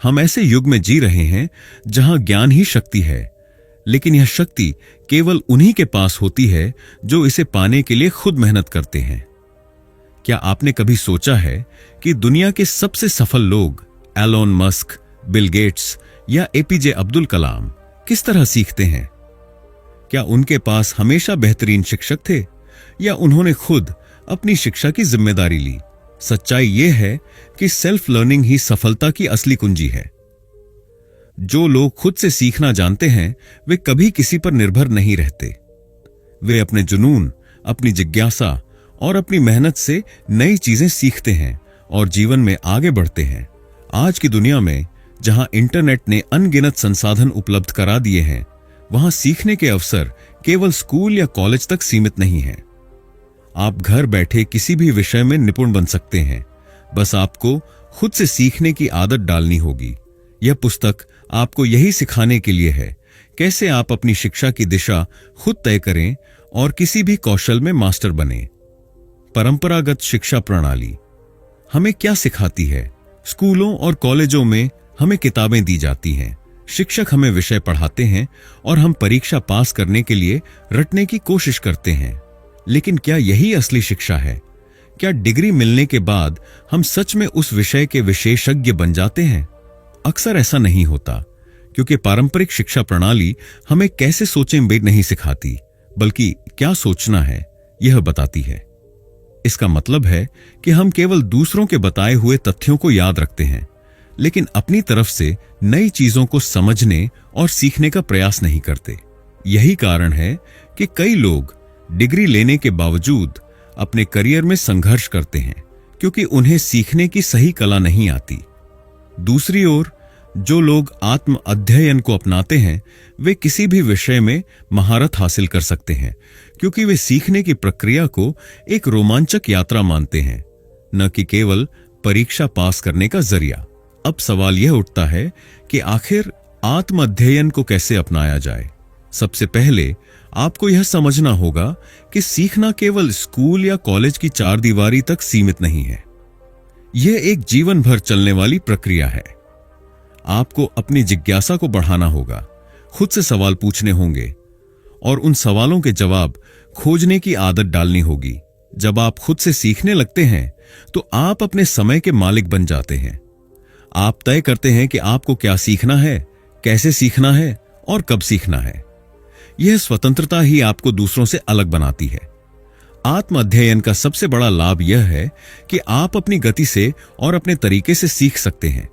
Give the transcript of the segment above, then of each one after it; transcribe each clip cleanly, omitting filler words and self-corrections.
हम ऐसे युग में जी रहे हैं जहां ज्ञान ही शक्ति है, लेकिन यह शक्ति केवल उन्हीं के पास होती है जो इसे पाने के लिए खुद मेहनत करते हैं। क्या आपने कभी सोचा है कि दुनिया के सबसे सफल लोग एलोन मस्क, बिल गेट्स या एपीजे अब्दुल कलाम किस तरह सीखते हैं? क्या उनके पास हमेशा बेहतरीन शिक्षक थे या उन्होंने खुद अपनी शिक्षा की जिम्मेदारी ली? सच्चाई यह है कि सेल्फ लर्निंग ही सफलता की असली कुंजी है। जो लोग खुद से सीखना जानते हैं वे कभी किसी पर निर्भर नहीं रहते। वे अपने जुनून, अपनी जिज्ञासा और अपनी मेहनत से नई चीजें सीखते हैं और जीवन में आगे बढ़ते हैं। आज की दुनिया में जहां इंटरनेट ने अनगिनत संसाधन उपलब्ध करा दिए हैं, वहां सीखने के अवसर केवल स्कूल या कॉलेज तक सीमित नहीं हैं। आप घर बैठे किसी भी विषय में निपुण बन सकते हैं, बस आपको खुद से सीखने की आदत डालनी होगी। यह पुस्तक आपको यही सिखाने के लिए है कैसे आप अपनी शिक्षा की दिशा खुद तय करें और किसी भी कौशल में मास्टर बने। परंपरागत शिक्षा प्रणाली हमें क्या सिखाती है? स्कूलों और कॉलेजों में हमें किताबें दी जाती हैं, शिक्षक हमें विषय पढ़ाते हैं और हम परीक्षा पास करने के लिए रटने की कोशिश करते हैं। लेकिन क्या यही असली शिक्षा है? क्या डिग्री मिलने के बाद हम सच में उस विषय के विशेषज्ञ बन जाते हैं? अक्सर ऐसा नहीं होता, क्योंकि पारंपरिक शिक्षा प्रणाली हमें कैसे सोचें वे नहीं सिखाती, बल्कि क्या सोचना है यह बताती है। इसका मतलब है कि हम केवल दूसरों के बताए हुए तथ्यों को याद रखते हैं, लेकिन अपनी तरफ से नई चीजों को समझने और सीखने का प्रयास नहीं करते। यही कारण है कि कई लोग डिग्री लेने के बावजूद अपने करियर में संघर्ष करते हैं, क्योंकि उन्हें सीखने की सही कला नहीं आती। दूसरी ओर जो लोग आत्म अध्ययन को अपनाते हैं, वे किसी भी विषय में महारत हासिल कर सकते हैं, क्योंकि वे सीखने की प्रक्रिया को एक रोमांचक यात्रा मानते हैं, न कि केवल परीक्षा पास करने का जरिया। अब सवाल यह उठता है कि आखिर आत्म अध्ययन को कैसे अपनाया जाए। सबसे पहले आपको यह समझना होगा कि सीखना केवल स्कूल या कॉलेज की चार दीवारी तक सीमित नहीं है। यह एक जीवन भर चलने वाली प्रक्रिया है। आपको अपनी जिज्ञासा को बढ़ाना होगा, खुद से सवाल पूछने होंगे और उन सवालों के जवाब खोजने की आदत डालनी होगी। जब आप खुद से सीखने लगते हैं तो आप अपने समय के मालिक बन जाते हैं। आप तय करते हैं कि आपको क्या सीखना है, कैसे सीखना है और कब सीखना है। यह स्वतंत्रता ही आपको दूसरों से अलग बनाती है। आत्म अध्ययन का सबसे बड़ा लाभ यह है कि आप अपनी गति से और अपने तरीके से सीख सकते हैं।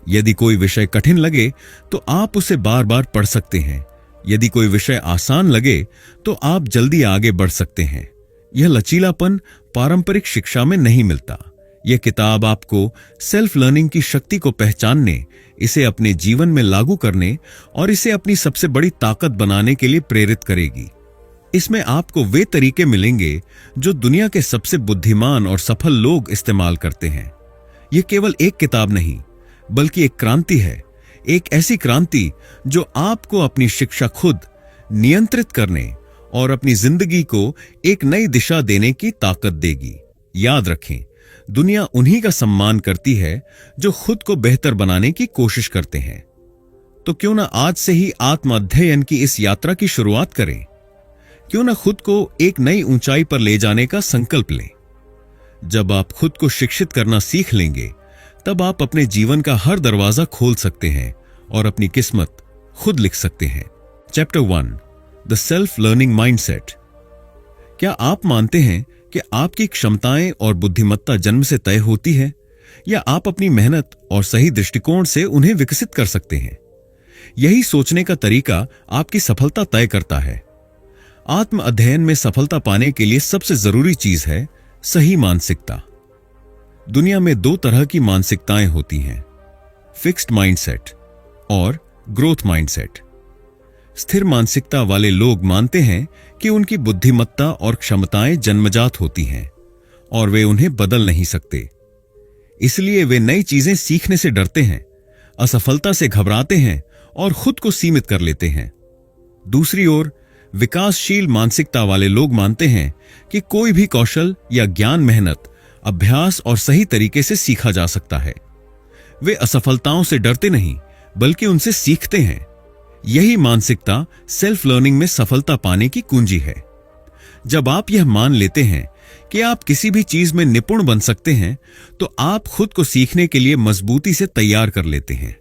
यदि कोई विषय कठिन लगे तो आप उसे बार बार पढ़ सकते हैं। यदि कोई विषय आसान लगे तो आप जल्दी आगे बढ़ सकते हैं। यह लचीलापन पारंपरिक शिक्षा में नहीं मिलता। यह किताब आपको सेल्फ लर्निंग की शक्ति को पहचानने, इसे अपने जीवन में लागू करने और इसे अपनी सबसे बड़ी ताकत बनाने के लिए प्रेरित करेगी। इसमें आपको वे तरीके मिलेंगे जो दुनिया के सबसे बुद्धिमान और सफल लोग इस्तेमाल करते हैं। यह केवल एक किताब नहीं, बल्कि एक क्रांति है। एक ऐसी क्रांति जो आपको अपनी शिक्षा खुद नियंत्रित करने और अपनी जिंदगी को एक नई दिशा देने की ताकत देगी। याद रखें, दुनिया उन्हीं का सम्मान करती है जो खुद को बेहतर बनाने की कोशिश करते हैं। तो क्यों ना आज से ही आत्म अध्ययन की इस यात्रा की शुरुआत करें? क्यों ना खुद को एक नई ऊंचाई पर ले जाने का संकल्प लें? जब आप खुद को शिक्षित करना सीख लेंगे, तब आप अपने जीवन का हर दरवाजा खोल सकते हैं और अपनी किस्मत खुद लिख सकते हैं। Chapter 1, the self learning mindset. क्या आप मानते हैं कि आपकी क्षमताएं और बुद्धिमत्ता जन्म से तय होती है, या आप अपनी मेहनत और सही दृष्टिकोण से उन्हें विकसित कर सकते हैं? यही सोचने का तरीका आपकी सफलता तय करता है। आत्म अध्ययन में सफलता पाने के लिए सबसे जरूरी चीज है सही मानसिकता। दुनिया में दो तरह की मानसिकताएं होती हैं, फिक्स्ड माइंडसेट और ग्रोथ माइंडसेट। स्थिर मानसिकता वाले लोग मानते हैं कि उनकी बुद्धिमत्ता और क्षमताएं जन्मजात होती हैं और वे उन्हें बदल नहीं सकते। इसलिए वे नई चीजें सीखने से डरते हैं, असफलता से घबराते हैं और खुद को सीमित कर लेते हैं। दूसरी ओर विकासशील मानसिकता वाले लोग मानते हैं कि कोई भी कौशल या ज्ञान मेहनत, अभ्यास और सही तरीके से सीखा जा सकता है। वे असफलताओं से डरते नहीं, बल्कि उनसे सीखते हैं। यही मानसिकता सेल्फ लर्निंग में सफलता पाने की कुंजी है। जब आप यह मान लेते हैं कि आप किसी भी चीज में निपुण बन सकते हैं, तो आप खुद को सीखने के लिए मजबूती से तैयार कर लेते हैं।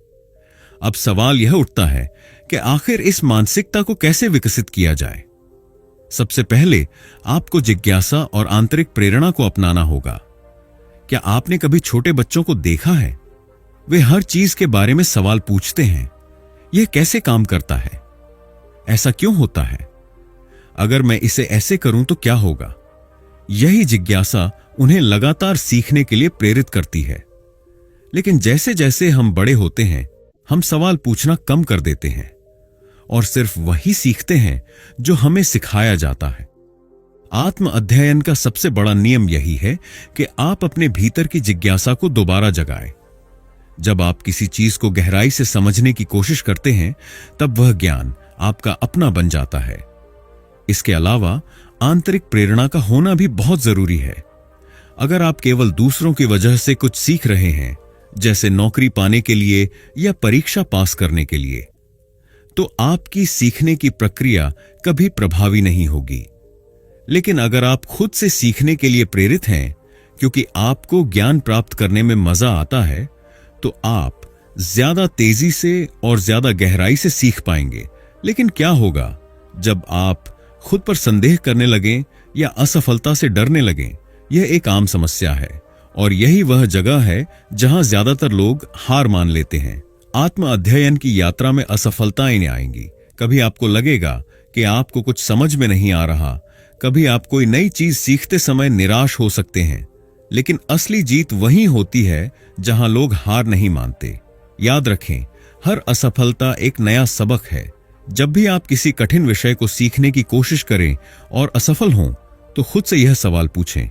अब सवाल यह उठता है कि आखिर इस मानसिकता को कैसे विकसित किया जाए। सबसे पहले आपको जिज्ञासा और आंतरिक प्रेरणा को अपनाना होगा। क्या आपने कभी छोटे बच्चों को देखा है? वे हर चीज के बारे में सवाल पूछते हैं। यह कैसे काम करता है? ऐसा क्यों होता है? अगर मैं इसे ऐसे करूं तो क्या होगा? यही जिज्ञासा उन्हें लगातार सीखने के लिए प्रेरित करती है। लेकिन जैसे जैसे हम बड़े होते हैं, हम सवाल पूछना कम कर देते हैं और सिर्फ वही सीखते हैं जो हमें सिखाया जाता है। आत्म अध्ययन का सबसे बड़ा नियम यही है कि आप अपने भीतर की जिज्ञासा को दोबारा जगाएं। जब आप किसी चीज को गहराई से समझने की कोशिश करते हैं, तब वह ज्ञान आपका अपना बन जाता है। इसके अलावा आंतरिक प्रेरणा का होना भी बहुत जरूरी है। अगर आप केवल दूसरों की वजह से कुछ सीख रहे हैं, जैसे नौकरी पाने के लिए या परीक्षा पास करने के लिए, तो आपकी सीखने की प्रक्रिया कभी प्रभावी नहीं होगी। लेकिन अगर आप खुद से सीखने के लिए प्रेरित हैं, क्योंकि आपको ज्ञान प्राप्त करने में मजा आता है, तो आप ज्यादा तेजी से और ज्यादा गहराई से सीख पाएंगे। लेकिन क्या होगा जब आप खुद पर संदेह करने लगें या असफलता से डरने लगें? यह एक आम समस्या है और यही वह जगह है जहां ज्यादातर लोग हार मान लेते हैं। आत्म अध्ययन की यात्रा में असफलताएं आएंगी। कभी आपको लगेगा कि आपको कुछ समझ में नहीं आ रहा, कभी आप कोई नई चीज सीखते समय निराश हो सकते हैं। लेकिन असली जीत वहीं होती है जहां लोग हार नहीं मानते। याद रखें, हर असफलता एक नया सबक है। जब भी आप किसी कठिन विषय को सीखने की कोशिश करें और असफल हों, तो खुद से यह सवाल पूछें,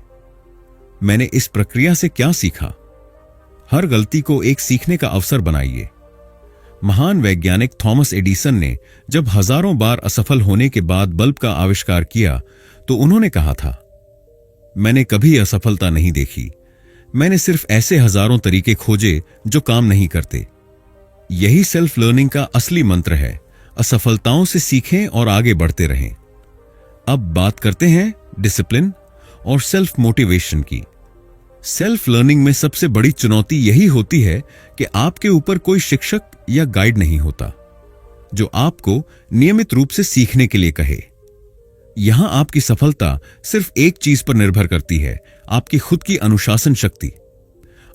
मैंने इस प्रक्रिया से क्या सीखा? हर गलती को एक सीखने का अवसर बनाइए। महान वैज्ञानिक थॉमस एडिसन ने जब हजारों बार असफल होने के बाद बल्ब का आविष्कार किया, तो उन्होंने कहा था, मैंने कभी असफलता नहीं देखी, मैंने सिर्फ ऐसे हजारों तरीके खोजे जो काम नहीं करते। यही सेल्फ लर्निंग का असली मंत्र है। असफलताओं से सीखें और आगे बढ़ते रहें। अब बात करते हैं डिसिप्लिन और सेल्फ मोटिवेशन की। सेल्फ लर्निंग में सबसे बड़ी चुनौती यही होती है कि आपके ऊपर कोई शिक्षक या गाइड नहीं होता जो आपको नियमित रूप से सीखने के लिए कहे। यहां आपकी सफलता सिर्फ एक चीज पर निर्भर करती है, आपकी खुद की अनुशासन शक्ति।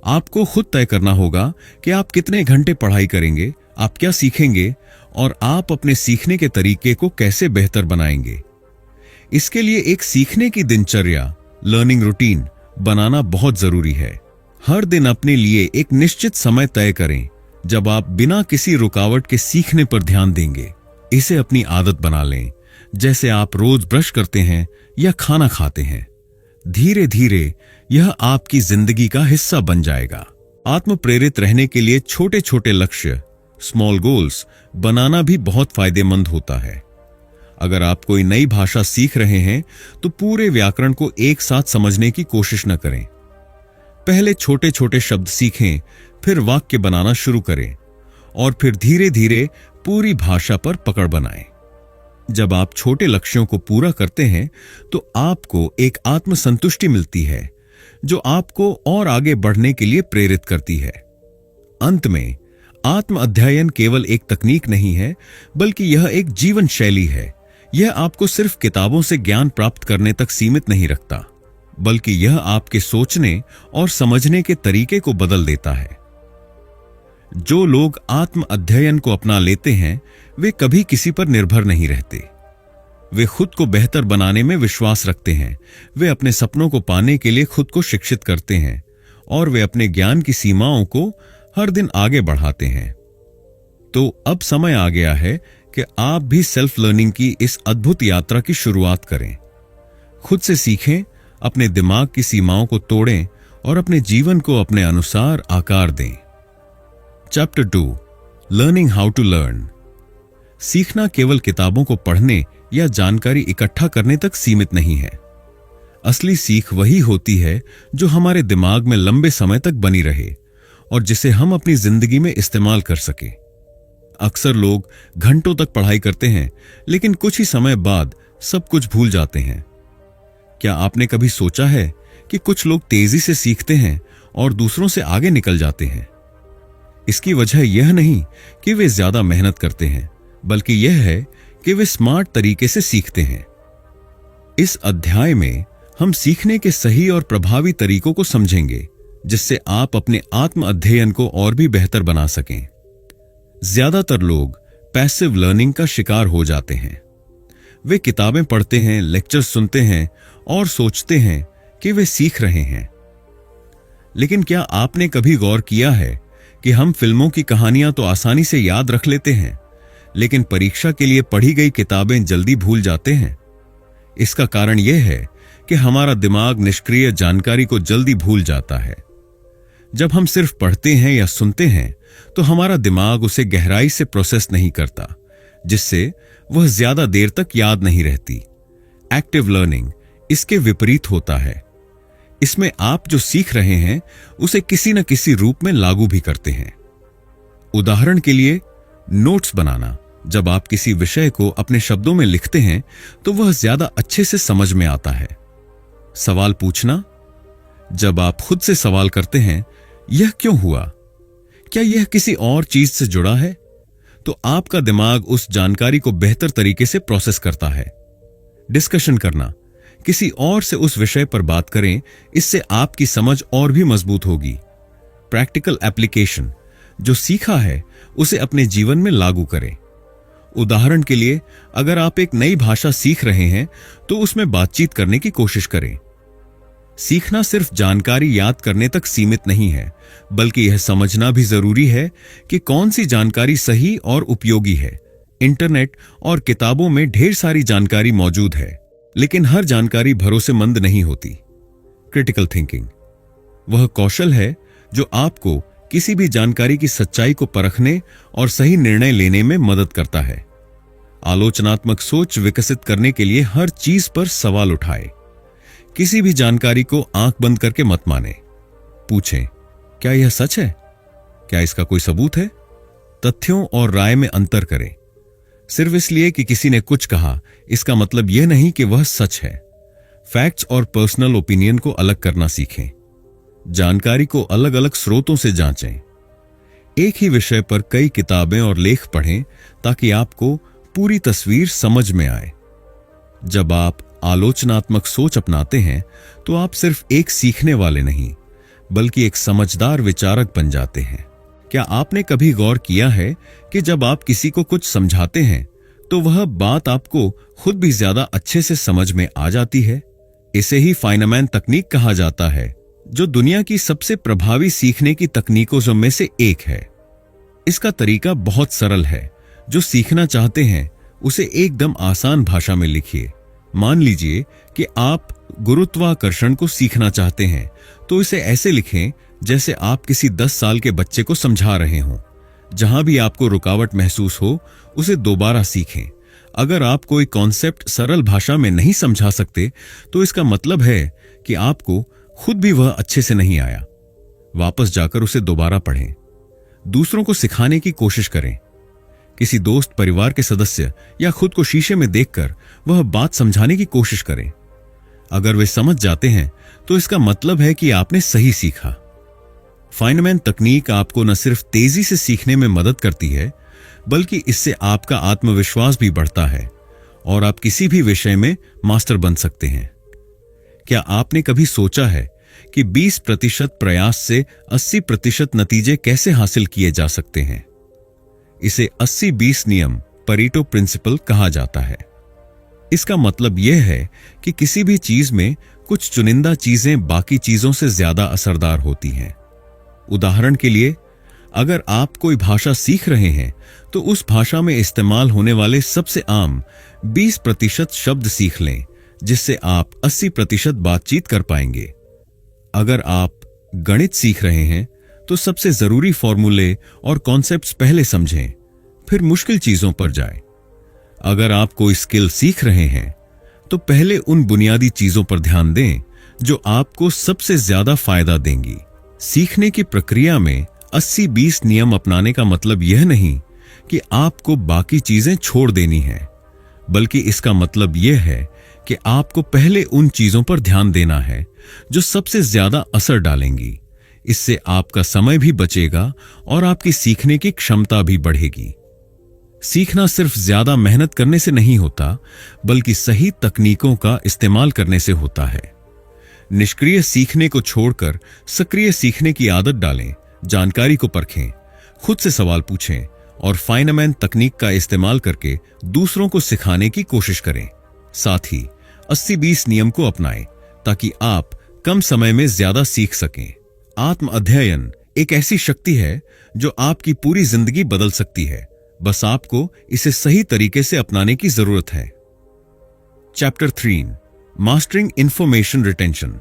आपको खुद तय करना होगा कि आप कितने घंटे पढ़ाई करेंगे, आप क्या सीखेंगे और आप अपने सीखने के तरीके को कैसे बेहतर बनाएंगे। इसके लिए एक सीखने की दिनचर्या, लर्निंग रूटीन बनाना बहुत जरूरी है। हर दिन अपने लिए एक निश्चित समय तय करें जब आप बिना किसी रुकावट के सीखने पर ध्यान देंगे। इसे अपनी आदत बना लें, जैसे आप रोज ब्रश करते हैं या खाना खाते हैं। धीरे धीरे यह आपकी जिंदगी का हिस्सा बन जाएगा। आत्म प्रेरित रहने के लिए छोटे छोटे लक्ष्य, स्मॉल गोल्स बनाना भी बहुत फायदेमंद होता है। अगर आप कोई नई भाषा सीख रहे हैं, तो पूरे व्याकरण को एक साथ समझने की कोशिश न करें। पहले छोटे छोटे शब्द सीखें, फिर वाक्य बनाना शुरू करें और फिर धीरे धीरे पूरी भाषा पर पकड़ बनाएं। जब आप छोटे लक्ष्यों को पूरा करते हैं, तो आपको एक आत्मसंतुष्टि मिलती है जो आपको और आगे बढ़ने के लिए प्रेरित करती है। अंत में, आत्म अध्ययन केवल एक तकनीक नहीं है, बल्कि यह एक जीवन शैली है। यह आपको सिर्फ किताबों से ज्ञान प्राप्त करने तक सीमित नहीं रखता, बल्कि यह आपके सोचने और समझने के तरीके को बदल देता है। जो लोग आत्म अध्ययन को अपना लेते हैं, वे कभी किसी पर निर्भर नहीं रहते। वे खुद को बेहतर बनाने में विश्वास रखते हैं। वे अपने सपनों को पाने के लिए खुद को शिक्षित करते हैं और वे अपने ज्ञान की सीमाओं को हर दिन आगे बढ़ाते हैं। तो अब समय आ गया है कि आप भी सेल्फ लर्निंग की इस अद्भुत यात्रा की शुरुआत करें। खुद से सीखें, अपने दिमाग की सीमाओं को तोड़ें और अपने जीवन को अपने अनुसार आकार दें। Chapter 2, learning how to learn. सीखना केवल किताबों को पढ़ने या जानकारी इकट्ठा करने तक सीमित नहीं है। असली सीख वही होती है जो हमारे दिमाग में लंबे समय तक बनी रहे और जिसे हम अपनी जिंदगी में इस्तेमाल कर सके। अक्सर लोग घंटों तक पढ़ाई करते हैं, लेकिन कुछ ही समय बाद सब कुछ भूल जाते हैं। क्या आपने कभी सोचा है कि कुछ लोग तेजी से सीखते हैं और दूसरों से आगे निकल जाते हैं? इसकी वजह यह नहीं कि वे ज्यादा मेहनत करते हैं, बल्कि यह है कि वे स्मार्ट तरीके से सीखते हैं। इस अध्याय में हम सीखने के सही और प्रभावी तरीकों को समझेंगे, जिससे आप अपने आत्म अध्ययन को और भी बेहतर बना सकें। ज्यादातर लोग पैसिव लर्निंग का शिकार हो जाते हैं। वे किताबें पढ़ते हैं, लेक्चर सुनते हैं और सोचते हैं कि वे सीख रहे हैं। लेकिन क्या आपने कभी गौर किया है कि हम फिल्मों की कहानियां तो आसानी से याद रख लेते हैं, लेकिन परीक्षा के लिए पढ़ी गई किताबें जल्दी भूल जाते हैं? इसका कारण यह है कि हमारा दिमाग निष्क्रिय जानकारी को जल्दी भूल जाता है। जब हम सिर्फ पढ़ते हैं या सुनते हैं, तो हमारा दिमाग उसे गहराई से प्रोसेस नहीं करता, जिससे वह ज्यादा देर तक याद नहीं रहती। एक्टिव लर्निंग इसके विपरीत होता है। इसमें आप जो सीख रहे हैं उसे किसी न किसी रूप में लागू भी करते हैं। उदाहरण के लिए, नोट्स बनाना। जब आप किसी विषय को अपने शब्दों में लिखते हैं तो वह ज्यादा अच्छे से समझ में आता है। सवाल पूछना। जब आप खुद से सवाल करते हैं, यह क्यों हुआ? क्या यह किसी और चीज से जुड़ा है? तो आपका दिमाग उस जानकारी को बेहतर तरीके से प्रोसेस करता है। डिस्कशन करना। किसी और से उस विषय पर बात करें, इससे आपकी समझ और भी मजबूत होगी। Practical application. जो सीखा है उसे अपने जीवन में लागू करें। उदाहरण के लिए, अगर आप एक नई भाषा सीख रहे हैं तो उसमें बातचीत करने की कोशिश करें। सीखना सिर्फ जानकारी याद करने तक सीमित नहीं है, बल्कि यह समझना भी जरूरी है कि कौन सी जानकारी सही और उपयोगी है। इंटरनेट और किताबों में ढेर सारी जानकारी मौजूद है, लेकिन हर जानकारी भरोसेमंद नहीं होती। क्रिटिकल थिंकिंग वह कौशल है जो आपको किसी भी जानकारी की सच्चाई को परखने और सही निर्णय लेने में मदद करता है। आलोचनात्मक सोच विकसित करने के लिए हर चीज पर सवाल उठाएं। किसी भी जानकारी को आंख बंद करके मत माने। पूछें, क्या यह सच है? क्या इसका कोई सबूत है? तथ्यों और राय में अंतर करें। सिर्फ इसलिए कि किसी ने कुछ कहा, इसका मतलब यह नहीं कि वह सच है। फैक्ट्स और पर्सनल ओपिनियन को अलग करना सीखें। जानकारी को अलग अलग स्रोतों से जांचें। एक ही विषय पर कई किताबें और लेख पढ़ें ताकि आपको पूरी तस्वीर समझ में आए। जब आप आलोचनात्मक सोच अपनाते हैं तो आप सिर्फ एक सीखने वाले नहीं, बल्कि एक समझदार विचारक बन जाते हैं। क्या आपने कभी गौर किया है कि जब आप किसी को कुछ समझाते हैं तो वह बात आपको खुद भी ज्यादा अच्छे से समझ में आ जाती है? इसे ही फाइनमैन तकनीक कहा जाता है, जो दुनिया की सबसे प्रभावी सीखने की तकनीकों में से एक है। इसका तरीका बहुत सरल है। जो सीखना चाहते हैं उसे एकदम आसान भाषा में लिखिए। मान लीजिए कि आप गुरुत्वाकर्षण को सीखना चाहते हैं, तो इसे ऐसे लिखें जैसे आप किसी 10 साल के बच्चे को समझा रहे हों। जहां भी आपको रुकावट महसूस हो, उसे दोबारा सीखें। अगर आप कोई कॉन्सेप्ट सरल भाषा में नहीं समझा सकते, तो इसका मतलब है कि आपको खुद भी वह अच्छे से नहीं आया। वापस जाकर उसे दोबारा पढ़ें। दूसरों को सिखाने की कोशिश करें। किसी दोस्त, परिवार के सदस्य या खुद को शीशे में देखकर वह बात समझाने की कोशिश करें। अगर वे समझ जाते हैं तो इसका मतलब है कि आपने सही सीखा। फाइनमैन तकनीक आपको न सिर्फ तेजी से सीखने में मदद करती है, बल्कि इससे आपका आत्मविश्वास भी बढ़ता है और आप किसी भी विषय में मास्टर बन सकते हैं। क्या आपने कभी सोचा है कि 20% प्रयास से 80% नतीजे कैसे हासिल किए जा सकते हैं? इसे 80-20 नियम, परेटो प्रिंसिपल कहा जाता है। इसका मतलब यह है कि किसी भी चीज में कुछ चुनिंदा चीजें बाकी चीजों से ज्यादा असरदार होती हैं। उदाहरण के लिए, अगर आप कोई भाषा सीख रहे हैं तो उस भाषा में इस्तेमाल होने वाले सबसे आम 20% शब्द सीख लें, जिससे आप 80% बातचीत कर पाएंगे। अगर आप गणित सीख रहे हैं तो सबसे जरूरी फॉर्मूले और कॉन्सेप्ट्स पहले समझें, फिर मुश्किल चीजों पर जाएं। अगर आप कोई स्किल सीख रहे हैं तो पहले उन बुनियादी चीजों पर ध्यान दें जो आपको सबसे ज्यादा फायदा देंगी। सीखने की प्रक्रिया में 80-20 नियम अपनाने का मतलब यह नहीं कि आपको बाकी चीजें छोड़ देनी है, बल्कि इसका मतलब यह है कि आपको पहले उन चीजों पर ध्यान देना है जो सबसे ज्यादा असर डालेंगी। इससे आपका समय भी बचेगा और आपकी सीखने की क्षमता भी बढ़ेगी। सीखना सिर्फ ज्यादा मेहनत करने से नहीं होता, बल्कि सही तकनीकों का इस्तेमाल करने से होता है। निष्क्रिय सीखने को छोड़कर सक्रिय सीखने की आदत डालें, जानकारी को परखें, खुद से सवाल पूछें और फाइनमैन तकनीक का इस्तेमाल करके दूसरों को सिखाने की कोशिश करें। साथ ही 80-20 नियम को अपनाएं ताकि आप कम समय में ज्यादा सीख सकें। आत्म अध्ययन एक ऐसी शक्ति है जो आपकी पूरी जिंदगी बदल सकती है। बस आपको इसे सही तरीके से अपनाने की जरूरत है। Chapter 3, mastering information retention.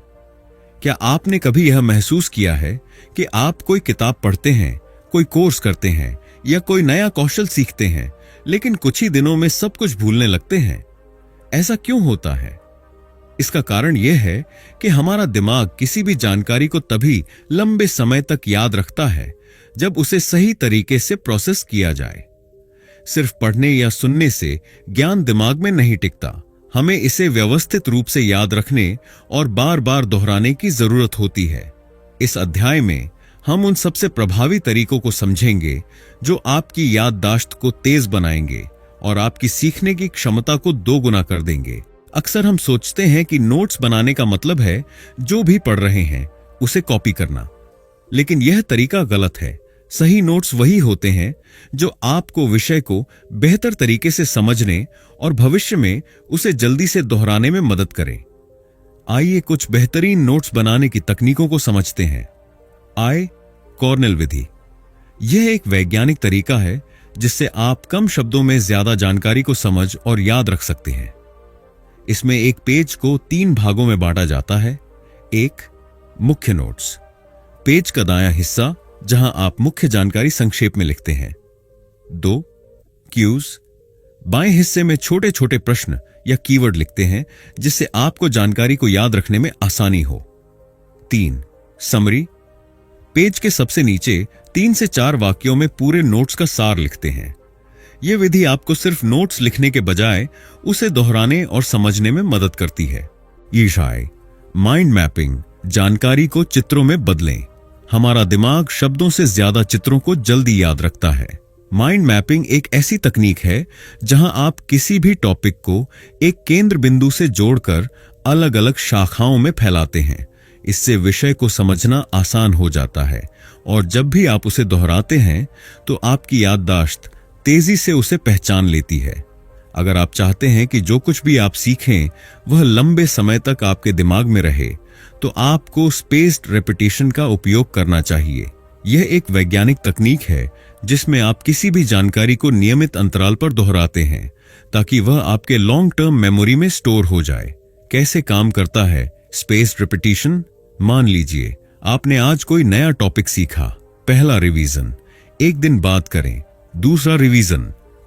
क्या आपने कभी यह महसूस किया है कि आप कोई किताब पढ़ते हैं, कोई कोर्स करते हैं या कोई नया कौशल सीखते हैं, लेकिन कुछ ही दिनों में सब कुछ भूलने लगते हैं? ऐसा क्यों होता है? इसका कारण यह है कि हमारा दिमाग किसी भी जानकारी को तभी लंबे समय तक याद रखता है जब उसे सही तरीके से प्रोसेस किया जाए। सिर्फ पढ़ने या सुनने से ज्ञान दिमाग में नहीं टिकता। हमें इसे व्यवस्थित रूप से याद रखने और बार बार दोहराने की जरूरत होती है। इस अध्याय में हम उन सबसे प्रभावी तरीकों को समझेंगे जो आपकी याददाश्त को तेज बनाएंगे और आपकी सीखने की क्षमता को दोगुना कर देंगे। अक्सर हम सोचते हैं कि नोट्स बनाने का मतलब है जो भी पढ़ रहे हैं उसे कॉपी करना, लेकिन यह तरीका गलत है। सही नोट्स वही होते हैं जो आपको विषय को बेहतर तरीके से समझने और भविष्य में उसे जल्दी से दोहराने में मदद करें। आइए कुछ बेहतरीन नोट्स बनाने की तकनीकों को समझते हैं। आई कॉर्नेल विधि। यह एक वैज्ञानिक तरीका है जिससे आप कम शब्दों में ज्यादा जानकारी को समझ और याद रख सकते हैं। इसमें एक पेज को 3 भागों में बांटा जाता है। 1, मुख्य नोट्स, पेज का दायां हिस्सा जहां आप मुख्य जानकारी संक्षेप में लिखते हैं। 2, क्यूज, बाएं हिस्से में छोटे छोटे प्रश्न या कीवर्ड लिखते हैं जिससे आपको जानकारी को याद रखने में आसानी हो। 3, समरी, पेज के सबसे नीचे 3 से 4 वाक्यों में पूरे नोट्स का सार लिखते हैं। यह विधि आपको सिर्फ नोट्स लिखने के बजाय उसे दोहराने और समझने में मदद करती है। ईशाई, माइंड मैपिंग, जानकारी को चित्रों में बदलें। हमारा दिमाग शब्दों से ज्यादा चित्रों को जल्दी याद रखता है। माइंड मैपिंग एक ऐसी तकनीक है जहां आप किसी भी टॉपिक को एक केंद्र बिंदु से जोड़कर अलग अलग शाखाओं में फैलाते हैं। इससे विषय को समझना आसान हो जाता है और जब भी आप उसे दोहराते हैं तो आपकी याददाश्त तेजी से उसे पहचान लेती है। अगर आप चाहते हैं कि जो कुछ भी आप सीखें वह लंबे समय तक आपके दिमाग में रहे, तो आपको स्पेस्ड रेपिटेशन का उपयोग करना चाहिए। यह एक वैज्ञानिक तकनीक है जिसमें आप किसी भी जानकारी को नियमित अंतराल पर दोहराते हैं ताकि वह आपके लॉन्ग टर्म मेमोरी में स्टोर हो जाए। कैसे काम करता है स्पेस्ड रेपिटेशन? मान लीजिए आपने आज कोई नया टॉपिक सीखा। पहला रिवीजन, 1 दिन बाद करें। दूसरा रिवीजन,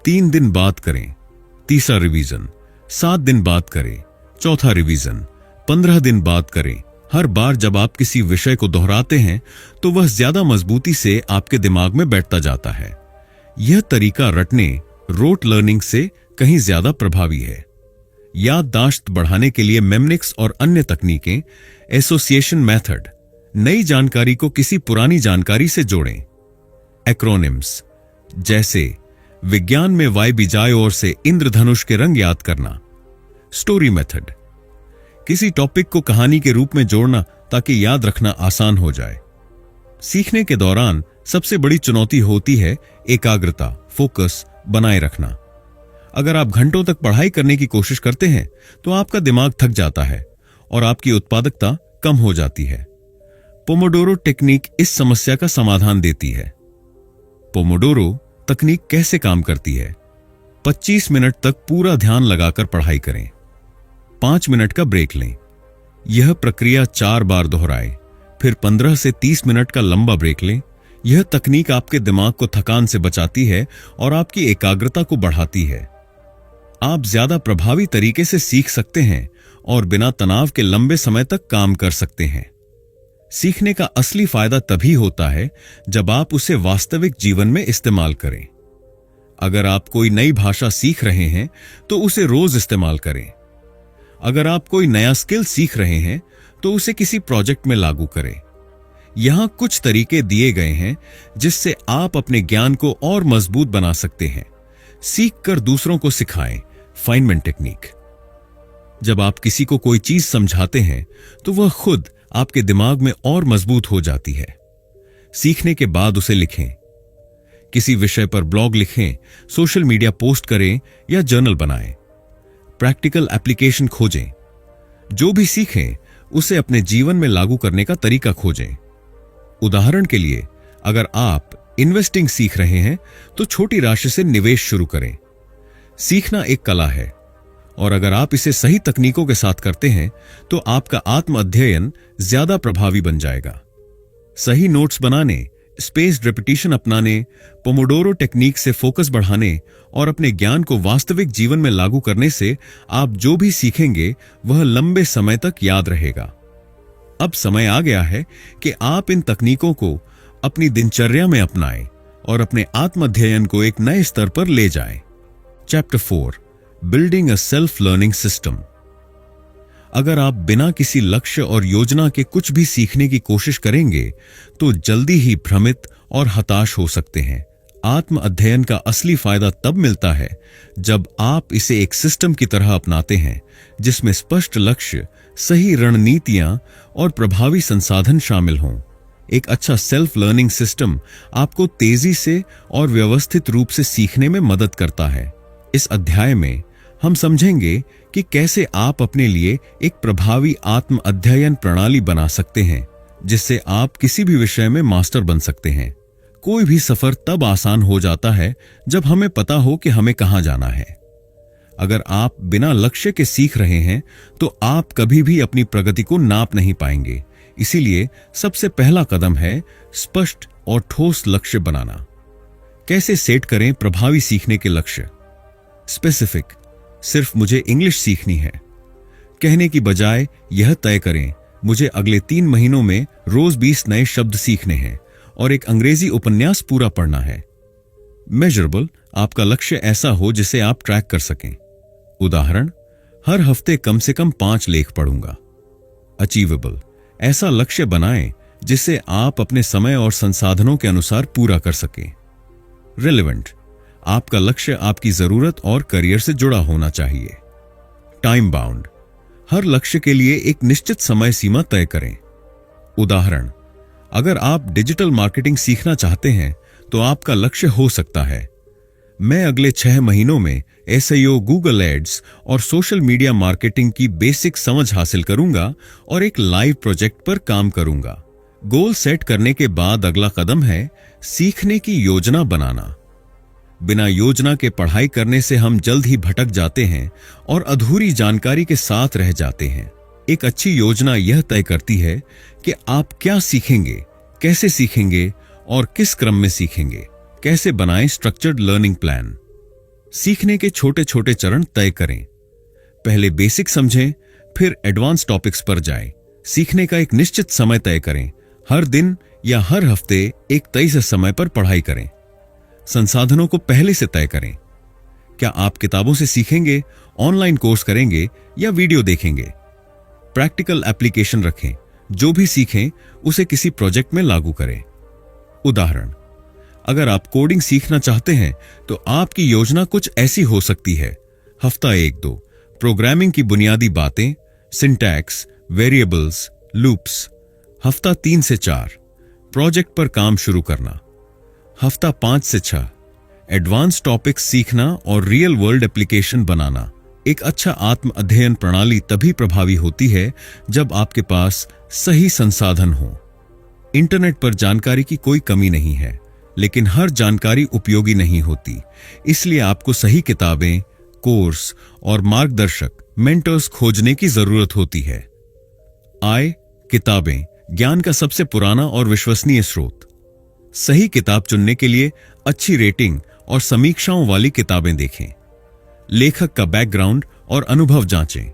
3 दिन बाद करें। तीसरा रिवीजन, 7 दिन बाद करें। चौथा रिवीजन, 15 दिन बाद करें। हर बार जब आप किसी विषय को दोहराते हैं तो वह ज्यादा मजबूती से आपके दिमाग में बैठता जाता है। यह तरीका रटने, रोट लर्निंग से कहीं ज्यादा प्रभावी है। याददाश्त बढ़ाने के लिए मेमनिक्स और अन्य तकनीकें, एसोसिएशन मेथड, नई जानकारी को किसी पुरानी जानकारी से जोड़ें। एक्रोनिम्स, जैसे विज्ञान में वाई बिजाय और से इंद्रधनुष के रंग याद करना। स्टोरी मेथड, किसी टॉपिक को कहानी के रूप में जोड़ना ताकि याद रखना आसान हो जाए। सीखने के दौरान सबसे बड़ी चुनौती होती है एकाग्रता, फोकस बनाए रखना। अगर आप घंटों तक पढ़ाई करने की कोशिश करते हैं तो आपका दिमाग थक जाता है और आपकी उत्पादकता कम हो जाती है। पोमोडोरो टेक्निक इस समस्या का समाधान देती है। पोमोडोरो तकनीक कैसे काम करती है? 25 मिनट तक पूरा ध्यान लगाकर पढ़ाई करें, 5 मिनट का ब्रेक लें। यह प्रक्रिया 4 बार दोहराएं, फिर 15 से 30 मिनट का लंबा ब्रेक लें। यह तकनीक आपके दिमाग को थकान से बचाती है और आपकी एकाग्रता को बढ़ाती है। आप ज्यादा प्रभावी तरीके से सीख सकते हैं और बिना तनाव के लंबे समय तक काम कर सकते हैं। सीखने का असली फायदा तभी होता है जब आप उसे वास्तविक जीवन में इस्तेमाल करें। अगर आप कोई नई भाषा सीख रहे हैं तो उसे रोज इस्तेमाल करें। अगर आप कोई नया स्किल सीख रहे हैं तो उसे किसी प्रोजेक्ट में लागू करें। यहां कुछ तरीके दिए गए हैं जिससे आप अपने ज्ञान को और मजबूत बना सकते हैं। सीखकर दूसरों को सिखाएं। Feynman technique. जब आप किसी को कोई चीज समझाते हैं तो वह खुद आपके दिमाग में और मजबूत हो जाती है। सीखने के बाद उसे लिखें। किसी विषय पर ब्लॉग लिखें, सोशल मीडिया पोस्ट करें या जर्नल बनाएं। प्रैक्टिकल एप्लीकेशन खोजें। जो भी सीखें उसे अपने जीवन में लागू करने का तरीका खोजें। उदाहरण के लिए, अगर आप इन्वेस्टिंग सीख रहे हैं तो छोटी राशि से निवेश शुरू करें। सीखना एक कला है और अगर आप इसे सही तकनीकों के साथ करते हैं तो आपका आत्म अध्ययन ज्यादा प्रभावी बन जाएगा। सही नोट्स बनाने, स्पेस्ड रेपिटेशन अपनाने, पोमोडोरो टेक्निक से फोकस बढ़ाने और अपने ज्ञान को वास्तविक जीवन में लागू करने से आप जो भी सीखेंगे वह लंबे समय तक याद रहेगा। अब समय आ गया है कि आप इन तकनीकों को अपनी दिनचर्या में अपनाएं और अपने आत्म अध्ययन को एक नए स्तर पर ले जाएं। Chapter 4, building a self learning system. अगर आप बिना किसी लक्ष्य और योजना के कुछ भी सीखने की कोशिश करेंगे तो जल्दी ही भ्रमित और हताश हो सकते हैं। आत्म अध्ययन का असली फायदा तब मिलता है जब आप इसे एक सिस्टम की तरह अपनाते हैं जिसमें स्पष्ट लक्ष्य, सही रणनीतियां और प्रभावी संसाधन शामिल हों। एक अच्छा सेल्फ लर्निंग सिस्टम आपको तेजी से और व्यवस्थित रूप से सीखने में मदद करता है। इस अध्याय में हम समझेंगे कि कैसे आप अपने लिए एक प्रभावी आत्म अध्ययन प्रणाली बना सकते हैं जिससे आप किसी भी विषय में मास्टर बन सकते हैं। कोई भी सफर तब आसान हो जाता है जब हमें पता हो कि हमें कहां जाना है। अगर आप बिना लक्ष्य के सीख रहे हैं तो आप कभी भी अपनी प्रगति को नाप नहीं पाएंगे। इसीलिए सबसे पहला कदम है स्पष्ट और ठोस लक्ष्य बनाना। कैसे सेट करें प्रभावी सीखने के लक्ष्य? स्पेसिफिक, सिर्फ मुझे इंग्लिश सीखनी है कहने की बजाय यह तय करें, मुझे अगले 3 महीनों में रोज 20 नए शब्द सीखने हैं और एक अंग्रेजी उपन्यास पूरा पढ़ना है। मेजरेबल, आपका लक्ष्य ऐसा हो जिसे आप ट्रैक कर सकें। उदाहरण, हर हफ्ते कम से कम 5 लेख पढ़ूंगा। अचीवेबल, ऐसा लक्ष्य बनाएं जिसे आप अपने समय और संसाधनों के अनुसार पूरा कर सकें। रिलेवेंट, आपका लक्ष्य आपकी जरूरत और करियर से जुड़ा होना चाहिए। टाइम बाउंड, हर लक्ष्य के लिए एक निश्चित समय सीमा तय करें। उदाहरण, अगर आप डिजिटल मार्केटिंग सीखना चाहते हैं तो आपका लक्ष्य हो सकता है, मैं अगले 6 महीनों में SEO, गूगल एड्स और सोशल मीडिया मार्केटिंग की बेसिक समझ हासिल करूंगा और एक लाइव प्रोजेक्ट पर काम करूंगा। गोल सेट करने के बाद अगला कदम है सीखने की योजना बनाना। बिना योजना के पढ़ाई करने से हम जल्द ही भटक जाते हैं और अधूरी जानकारी के साथ रह जाते हैं। एक अच्छी योजना यह तय करती है कि आप क्या सीखेंगे, कैसे सीखेंगे और किस क्रम में सीखेंगे। कैसे बनाएं स्ट्रक्चर्ड लर्निंग प्लान। सीखने के छोटे छोटे चरण तय करें। पहले बेसिक समझें, फिर एडवांस टॉपिक्स पर जाएं। सीखने का एक निश्चित समय तय करें। हर दिन या हर हफ्ते एक तय से समय पर पढ़ाई करें। संसाधनों को पहले से तय करें। क्या आप किताबों से सीखेंगे, ऑनलाइन कोर्स करेंगे या वीडियो देखेंगे? प्रैक्टिकल एप्लीकेशन रखें। जो भी सीखें उसे किसी प्रोजेक्ट में लागू करें। उदाहरण, अगर आप कोडिंग सीखना चाहते हैं तो आपकी योजना कुछ ऐसी हो सकती है। हफ्ता 1-2 प्रोग्रामिंग की बुनियादी बातें, सिंटैक्स, वेरिएबल्स, लूप्स। हफ्ता 3 से 4 प्रोजेक्ट पर काम शुरू करना। हफ्ता 5 से 6 एडवांस टॉपिक्स सीखना और रियल वर्ल्ड एप्लीकेशन बनाना। एक अच्छा आत्म अध्ययन प्रणाली तभी प्रभावी होती है जब आपके पास सही संसाधन हो। इंटरनेट पर जानकारी की कोई कमी नहीं है, लेकिन हर जानकारी उपयोगी नहीं होती। इसलिए आपको सही किताबें, कोर्स और मार्गदर्शक मेंटर्स खोजने की जरूरत होती है। किताबें ज्ञान का सबसे पुराना और विश्वसनीय स्रोत। सही किताब चुनने के लिए अच्छी रेटिंग और समीक्षाओं वाली किताबें देखें। लेखक का बैकग्राउंड और अनुभव जांचें।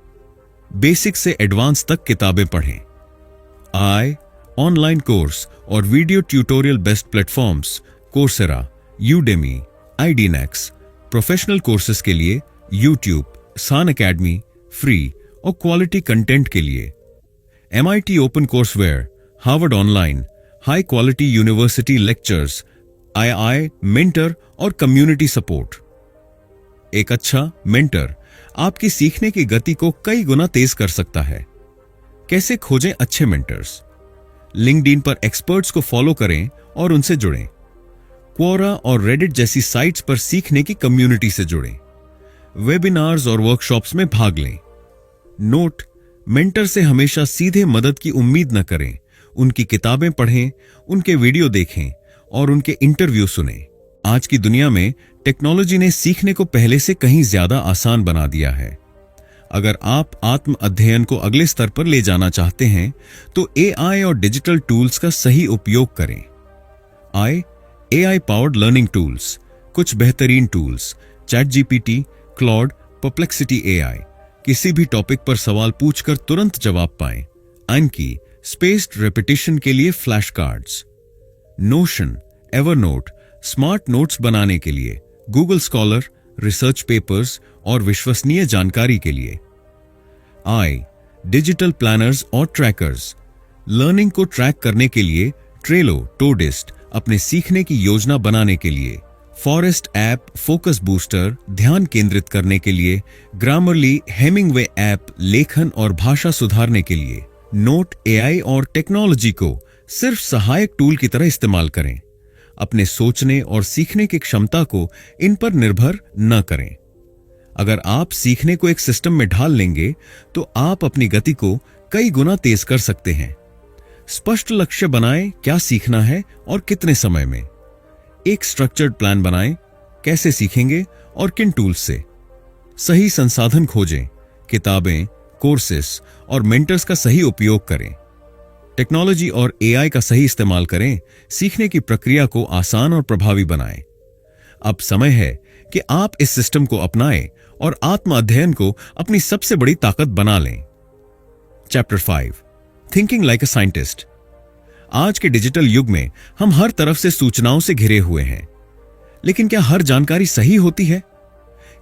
बेसिक से एडवांस तक किताबें पढ़ें। ऑनलाइन कोर्स और video tutorial based platforms Coursera, Udemy, आईडीनेक्स, प्रोफेशनल कोर्सेज के लिए यूट्यूब, सान अकेडमी, फ्री और क्वालिटी कंटेंट के लिए MIT open courseware, Harvard online, high quality university lectures, II mentor और कम्युनिटी सपोर्ट। एक अच्छा मेंटर आपकी सीखने की गति को कई गुना तेज कर सकता है। कैसे खोजें अच्छे मेंटर्स? लिंक्डइन पर एक्सपर्ट्स को फॉलो करें और उनसे जुड़ें। क्वोरा और रेडिट जैसी साइट्स पर सीखने की कम्युनिटी से जुड़ें। वेबिनार्स और वर्कशॉप्स में भाग लें। नोट, मेंटर से हमेशा सीधे मदद की उम्मीद न करें। उनकी किताबें पढ़ें, उनके वीडियो देखें और उनके इंटरव्यू सुनें। आज की दुनिया में टेक्नोलॉजी ने सीखने को पहले से कहीं ज्यादा आसान बना दिया है। अगर आप आत्म अध्ययन को अगले स्तर पर ले जाना चाहते हैं तो AI और डिजिटल टूल्स का सही उपयोग करें। AI पावर्ड लर्निंग टूल्स, कुछ बेहतरीन tools, ChatGPT, Claude, perplexity AI, किसी भी टॉपिक पर सवाल पूछकर तुरंत जवाब पाएं। अनकी, स्पेस्ड रेपिटेशन के लिए flash cards, notion, Evernote, smart notes बनाने के लिए, गूगल स्कॉलर, रिसर्च पेपर्स और विश्वसनीय जानकारी के लिए। डिजिटल प्लानर्स और ट्रैकर्स, लर्निंग को ट्रैक करने के लिए, ट्रेलो, टोडिस्ट, अपने सीखने की योजना बनाने के लिए, फॉरेस्ट ऐप, फोकस बूस्टर, ध्यान केंद्रित करने के लिए, ग्रामरली, हेमिंगवे ऐप, लेखन और भाषा सुधारने के लिए। नोट AI और टेक्नोलॉजी को सिर्फ सहायक टूल की तरह इस्तेमाल करें। अपने सोचने और सीखने की क्षमता को इन पर निर्भर न करें। अगर आप सीखने को एक सिस्टम में ढाल लेंगे तो आप अपनी गति को कई गुना तेज कर सकते हैं। स्पष्ट लक्ष्य बनाएं, क्या सीखना है और कितने समय में। एक स्ट्रक्चर्ड प्लान बनाएं, कैसे सीखेंगे और किन टूल्स से। सही संसाधन खोजें, किताबें, कोर्सेस और मेंटर्स का सही उपयोग करें। टेक्नोलॉजी और AI का सही इस्तेमाल करें, सीखने की प्रक्रिया को आसान और प्रभावी बनाएं। अब समय है कि आप इस सिस्टम को अपनाएं और आत्म अध्ययन को अपनी सबसे बड़ी ताकत बना लें। Chapter 5, thinking like a scientist. आज के डिजिटल युग में हम हर तरफ से सूचनाओं से घिरे हुए हैं, लेकिन क्या हर जानकारी सही होती है?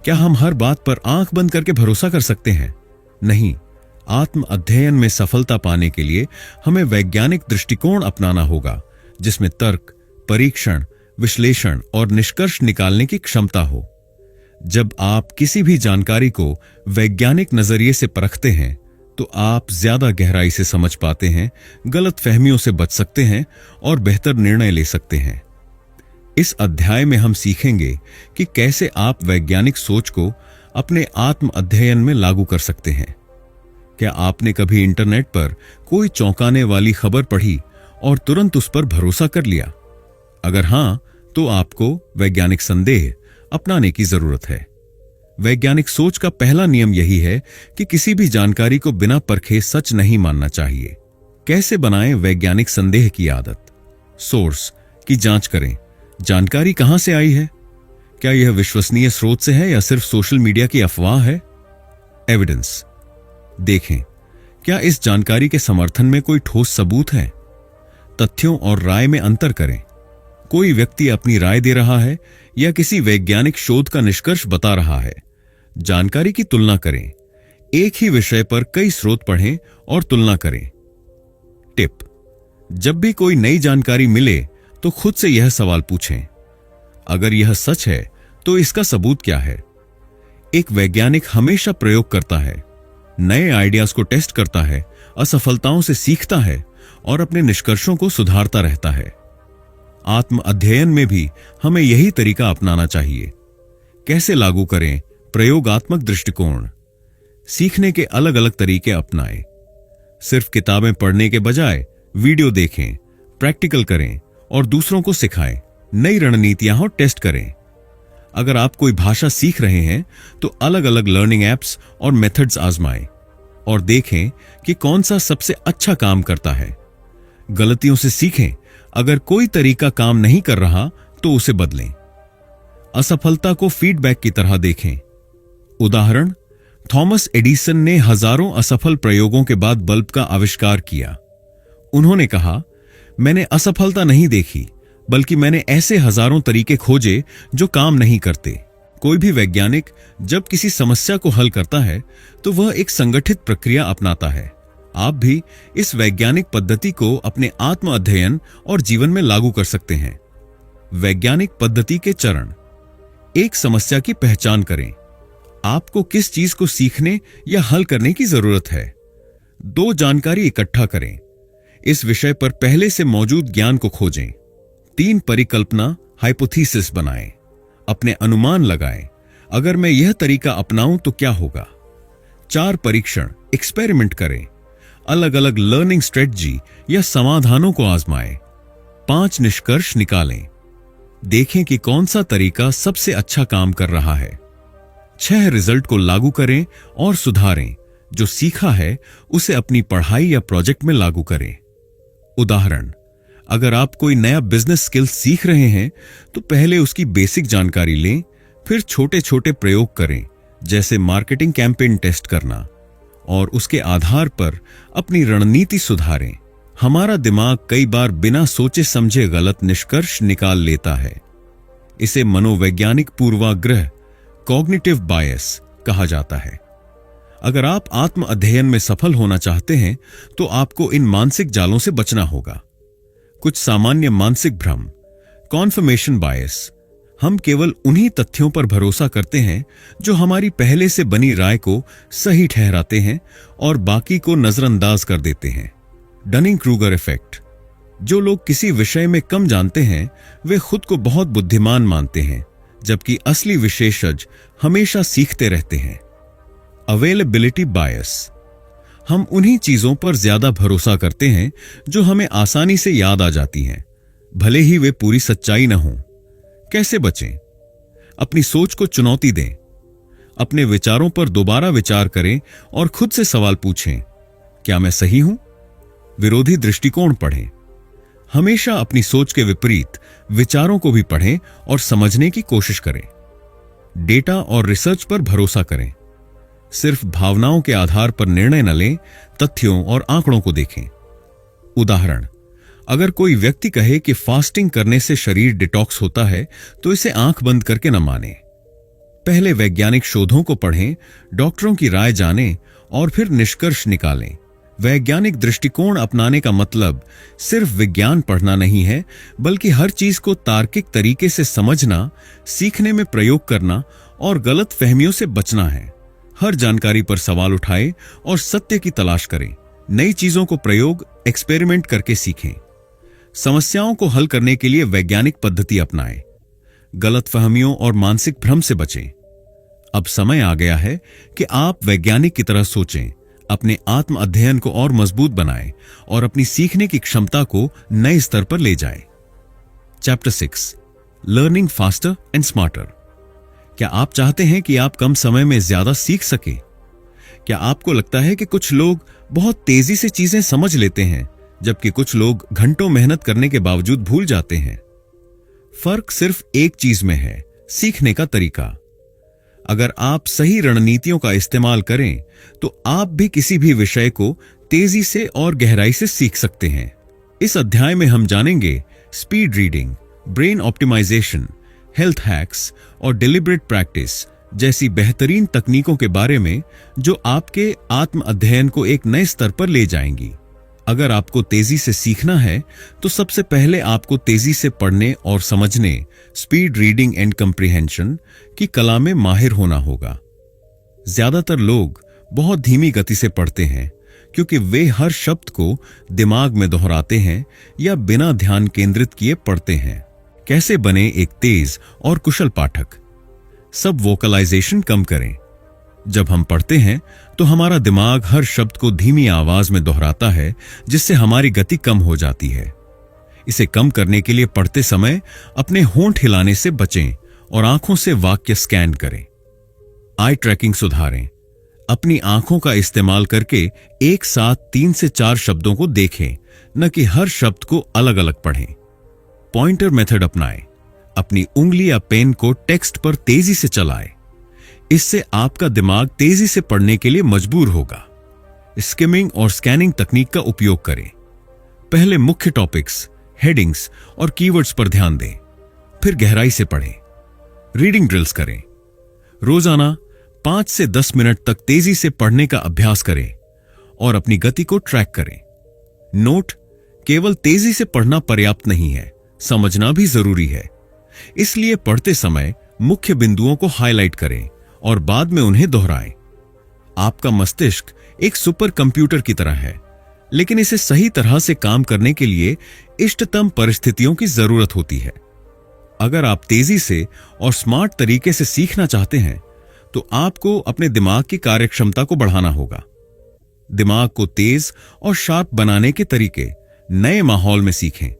क्या हम हर बात पर आंख बंद करके भरोसा कर सकते हैं? नहीं। आत्म अध्ययन में सफलता पाने के लिए हमें वैज्ञानिक दृष्टिकोण अपनाना होगा, जिसमें तर्क, परीक्षण, विश्लेषण और निष्कर्ष निकालने की क्षमता हो। जब आप किसी भी जानकारी को वैज्ञानिक नजरिए से परखते हैं तो आप ज्यादा गहराई से समझ पाते हैं, गलत फहमियों से बच सकते हैं और बेहतर निर्णय ले सकते हैं। इस अध्याय में हम सीखेंगे कि कैसे आप वैज्ञानिक सोच को अपने आत्म अध्ययन में लागू कर सकते हैं। क्या आपने कभी इंटरनेट पर कोई चौंकाने वाली खबर पढ़ी और तुरंत उस पर भरोसा कर लिया? अगर हां, तो आपको वैज्ञानिक संदेह अपनाने की जरूरत है। वैज्ञानिक सोच का पहला नियम यही है कि किसी भी जानकारी को बिना परखे सच नहीं मानना चाहिए। कैसे बनाएं वैज्ञानिक संदेह की आदत? सोर्स की जांच करें। जानकारी कहां से आई है? क्या यह विश्वसनीय स्रोत से है या सिर्फ सोशल मीडिया की अफवाह है? एविडेंस देखें, क्या इस जानकारी के समर्थन में कोई ठोस सबूत है? तथ्यों और राय में अंतर करें। कोई व्यक्ति अपनी राय दे रहा है या किसी वैज्ञानिक शोध का निष्कर्ष बता रहा है। जानकारी की तुलना करें। एक ही विषय पर कई स्रोत पढ़ें और तुलना करें। टिप: जब भी कोई नई जानकारी मिले तो खुद से यह सवाल पूछें, अगर यह सच है तो इसका सबूत क्या है? एक वैज्ञानिक हमेशा प्रयोग करता है, नए आइडियाज को टेस्ट करता है, असफलताओं से सीखता है और अपने निष्कर्षों को सुधारता रहता है। आत्म अध्ययन में भी हमें यही तरीका अपनाना चाहिए। कैसे लागू करें प्रयोगात्मक दृष्टिकोण? सीखने के अलग अलग तरीके अपनाएं। सिर्फ किताबें पढ़ने के बजाय वीडियो देखें, प्रैक्टिकल करें और दूसरों को सिखाएं। नई रणनीतियां हो टेस्ट करें। अगर आप कोई भाषा सीख रहे हैं तो अलग अलग लर्निंग एप्स और मेथड्स आजमाएं और देखें कि कौन सा सबसे अच्छा काम करता है। गलतियों से सीखें। अगर कोई तरीका काम नहीं कर रहा तो उसे बदलें। असफलता को फीडबैक की तरह देखें। उदाहरण: थॉमस एडिसन ने हजारों असफल प्रयोगों के बाद बल्ब का आविष्कार किया। उन्होंने कहा, मैंने असफलता नहीं देखी, बल्कि मैंने ऐसे हजारों तरीके खोजे जो काम नहीं करते। कोई भी वैज्ञानिक जब किसी समस्या को हल करता है तो वह एक संगठित प्रक्रिया अपनाता है। आप भी इस वैज्ञानिक पद्धति को अपने आत्म अध्ययन और जीवन में लागू कर सकते हैं। वैज्ञानिक पद्धति के चरण। एक समस्या की पहचान करें। आपको किस चीज को सीखने या हल करने की जरूरत है। 2 जानकारी इकट्ठा करें। इस विषय पर पहले से मौजूद ज्ञान को खोजें। 3 परिकल्पना हाइपोथेसिस बनाएं। अपने अनुमान लगाएं। अगर मैं यह तरीका अपनाऊं तो क्या होगा। 4 परीक्षण एक्सपेरिमेंट करें। अलग अलग लर्निंग स्ट्रेटजी या समाधानों को आजमाएं। 5 निष्कर्ष निकालें। देखें कि कौन सा तरीका सबसे अच्छा काम कर रहा है। 6 रिजल्ट को लागू करें और सुधारें। जो सीखा है उसे अपनी पढ़ाई या प्रोजेक्ट में लागू करें। उदाहरण, अगर आप कोई नया बिजनेस स्किल सीख रहे हैं तो पहले उसकी बेसिक जानकारी लें, फिर छोटे छोटे प्रयोग करें, जैसे मार्केटिंग कैंपेन टेस्ट करना, और उसके आधार पर अपनी रणनीति सुधारें। हमारा दिमाग कई बार बिना सोचे समझे गलत निष्कर्ष निकाल लेता है। इसे मनोवैज्ञानिक पूर्वाग्रह कॉग्निटिव बायस कहा जाता है। अगर आप आत्म अध्ययन में सफल होना चाहते हैं तो आपको इन मानसिक जालों से बचना होगा। कुछ सामान्य मानसिक भ्रम। कॉन्फर्मेशन बायस। हम केवल उन्हीं तथ्यों पर भरोसा करते हैं जो हमारी पहले से बनी राय को सही ठहराते हैं और बाकी को नजरअंदाज कर देते हैं। Dunning Kruger effect. जो लोग किसी विषय में कम जानते हैं वे खुद को बहुत बुद्धिमान मानते हैं, जबकि असली विशेषज्ञ हमेशा सीखते रहते हैं। अवेलेबिलिटी बायस। हम उन्हीं चीजों पर ज्यादा भरोसा करते हैं जो हमें आसानी से याद आ जाती हैं, भले ही वे पूरी सच्चाई न हों। कैसे बचें? अपनी सोच को चुनौती दें। अपने विचारों पर दोबारा विचार करें और खुद से सवाल पूछें, क्या मैं सही हूं? विरोधी दृष्टिकोण पढ़ें। हमेशा अपनी सोच के विपरीत विचारों को भी पढ़ें और समझने की कोशिश करें। डेटा और रिसर्च पर भरोसा करें। सिर्फ भावनाओं के आधार पर निर्णय न लें, तथ्यों और आंकड़ों को देखें। उदाहरण, अगर कोई व्यक्ति कहे कि फास्टिंग करने से शरीर डिटॉक्स होता है तो इसे आंख बंद करके न मानें। पहले वैज्ञानिक शोधों को पढ़ें, डॉक्टरों की राय जानें और फिर निष्कर्ष निकालें। वैज्ञानिक दृष्टिकोण अपनाने का मतलब सिर्फ विज्ञान पढ़ना नहीं है, बल्कि हर चीज को तार्किक तरीके से समझना, सीखने में प्रयोग करना और गलत फहमियों से बचना है। हर जानकारी पर सवाल उठाएं और सत्य की तलाश करें। नई चीजों को प्रयोग, एक्सपेरिमेंट करके सीखें। समस्याओं को हल करने के लिए वैज्ञानिक पद्धति अपनाएं। गलतफहमियों और मानसिक भ्रम से बचें। अब समय आ गया है कि आप वैज्ञानिक की तरह सोचें, अपने आत्म अध्ययन को और मजबूत बनाएं और अपनी सीखने की क्षमता को नए स्तर पर ले जाएं। Chapter 6, learning faster and smarter. क्या आप चाहते हैं कि आप कम समय में ज्यादा सीख सकें? क्या आपको लगता है कि कुछ लोग बहुत तेजी से चीजें समझ लेते हैं, जबकि कुछ लोग घंटों मेहनत करने के बावजूद भूल जाते हैं? फर्क सिर्फ एक चीज में है, सीखने का तरीका। अगर आप सही रणनीतियों का इस्तेमाल करें तो आप भी किसी भी विषय को तेजी से और गहराई से सीख सकते हैं। इस अध्याय में हम जानेंगे speed reading, brain optimisation, health hacks और डिलिबरेट प्रैक्टिस जैसी बेहतरीन तकनीकों के बारे में जो आपके आत्म अध्ययन को एक नए स्तर पर ले जाएंगी। अगर आपको तेजी से सीखना है तो सबसे पहले आपको तेजी से पढ़ने और समझने, स्पीड रीडिंग एंड कंप्रीहेंशन की कला में माहिर होना होगा। ज्यादातर लोग बहुत धीमी गति से पढ़ते हैं क्योंकि वे हर शब्द को दिमाग में दोहराते हैं या बिना ध्यान केंद्रित किए पढ़ते हैं। कैसे बने एक तेज और कुशल पाठक? सब वोकलाइजेशन कम करें। जब हम पढ़ते हैं तो हमारा दिमाग हर शब्द को धीमी आवाज में दोहराता है, जिससे हमारी गति कम हो जाती है। इसे कम करने के लिए पढ़ते समय अपने होंठ हिलाने से बचें और आंखों से वाक्य स्कैन करें। आई ट्रैकिंग सुधारें। अपनी आंखों का इस्तेमाल करके एक साथ 3 से 4 शब्दों को देखें, न कि हर शब्द को अलग अलग पढ़ें। पॉइंटर मेथड अपनाएं। अपनी उंगली या पेन को टेक्स्ट पर तेजी से चलाएं। इससे आपका दिमाग तेजी से पढ़ने के लिए मजबूर होगा। स्किमिंग और स्कैनिंग तकनीक का उपयोग करें। पहले मुख्य टॉपिक्स, हेडिंग्स और कीवर्ड्स पर ध्यान दें, फिर गहराई से पढ़ें। रीडिंग ड्रिल्स करें। रोजाना 5 से 10 मिनट तक तेजी से पढ़ने का अभ्यास करें और अपनी गति को ट्रैक करें। नोट: केवल तेजी से पढ़ना पर्याप्त नहीं है, समझना भी जरूरी है। इसलिए पढ़ते समय मुख्य बिंदुओं को हाईलाइट करें और बाद में उन्हें दोहराएं। आपका मस्तिष्क एक सुपर कंप्यूटर की तरह है, लेकिन इसे सही तरह से काम करने के लिए इष्टतम परिस्थितियों की जरूरत होती है। अगर आप तेजी से और स्मार्ट तरीके से सीखना चाहते हैं, तो आपको अपने दिमाग की कार्यक्षमता को बढ़ाना होगा। दिमाग को तेज और शार्प बनाने के तरीके नए माहौल में सीखें।